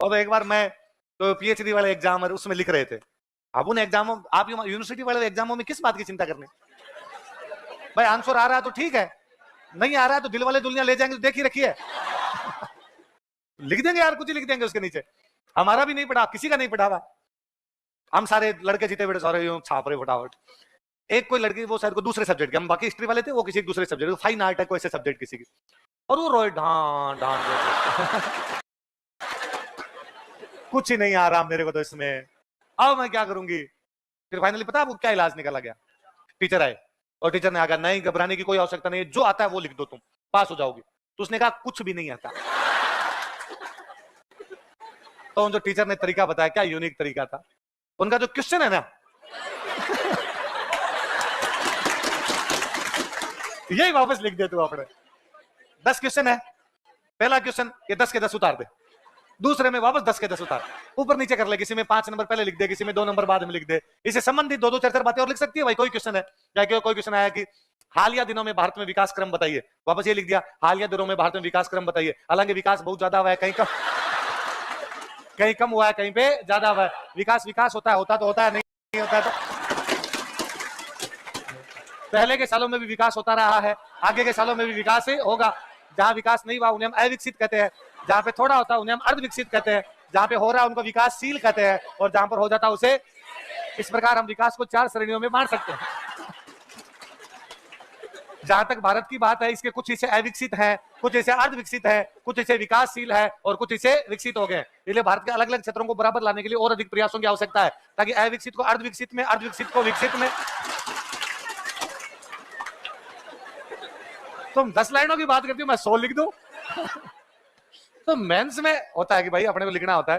और एक बार मैं तो पीएचडी वाले एग्जाम है उसमें लिख रहे थे। अब उन एग्जामों, आप यूनिवर्सिटी वाले एग्जामों में किस बात की चिंता करनी? भाई आंसर आ रहा है तो ठीक है, नहीं आ रहा है तो दिल वाले दुनिया ले जाएंगे तो देख ही रखिए। लिख देंगे यार, कुछ ही लिख देंगे उसके नीचे। हमारा भी नहीं पढ़ा, किसी का नहीं पढ़ा हुआ। हम सारे लड़के जीते बेटे सारे यूं छाप रहे फटाफट। एक कोई लड़की, वो शायद को दूसरे सब्जेक्ट के, हम बाकी हिस्ट्री वाले थे, वो किसी दूसरे सब्जेक्ट, फाइन आर्ट है कोई ऐसे सब्जेक्ट किसी की, और वो रोए ढां ढां। कुछ ही नहीं आ रहा मेरे को तो इसमें, अब मैं क्या करूंगी? फिर फाइनली पता है वो क्या इलाज निकाला गया? टीचर आए और टीचर ने आगा, नहीं घबराने की कोई आवश्यकता नहीं, जो आता है वो लिख दो, तुम पास हो जाओगी। तो उसने कहा कुछ भी नहीं आता। तो उन जो टीचर ने तरीका बताया, क्या यूनिक तरीका था उनका, जो क्वेश्चन है ना, यही वापस लिख दे तू अपने। 10 क्वेश्चन है, पहला क्वेश्चन ये 10 के 10 उतार दे, दूसरे में वापस 10 के 10 उतार, ऊपर नीचे कर ले, किसी में 5 नंबर पहले लिख दे, किसी में 2 नंबर बाद में लिख दे। इसे संबंधित 2-2 4-4 बातें और लिख सकती है भाई। कोई क्वेश्चन है, या कोई क्वेश्चन आया कि हालिया दिनों में भारत में विकास क्रम बताइए, वापस ये लिख दिया हालिया दिनों में भारत में विकास क्रम बताइए। हालांकि विकास बहुत ज्यादा हुआ है, कहीं कम हुआ है, कहीं पे ज्यादा हुआ है। विकास विकास होता है तो होता है, नहीं होता है तो। पहले के सालों में भी विकास होता रहा है, आगे के सालों में भी विकास ही होगा। जहां विकास नहीं हुआ उन्हें हम अविकसित कहते हैं, जहां पे थोड़ा होता है उन्हें हम अर्ध विकसित कहते हैं, जहां पे हो रहा है उनको विकासशील कहते हैं, और जहां पर हो जाता है उसे। इस प्रकार हम विकास को 4 श्रेणियों में बांट सकते हैं। जहां तक भारत की बात है, इसके कुछ हिस्से अविकसित हैं, कुछ हिस्से अर्ध विकसित है, कुछ हिस्से विकासशील है, और कुछ हिस्से विकसित हो गए। इसलिए भारत के अलग अलग क्षेत्रों को बराबर लाने के लिए और अधिक प्रयासों की आवश्यकता है, ताकि अविकसित को अर्ध विकसित में, अर्ध विकसित को विकसित में। तुम 10 लाइनों की बात करती हो, मैं 100 लिख दूं। तो मेंस में होता है कि भाई अपने को लिखना होता है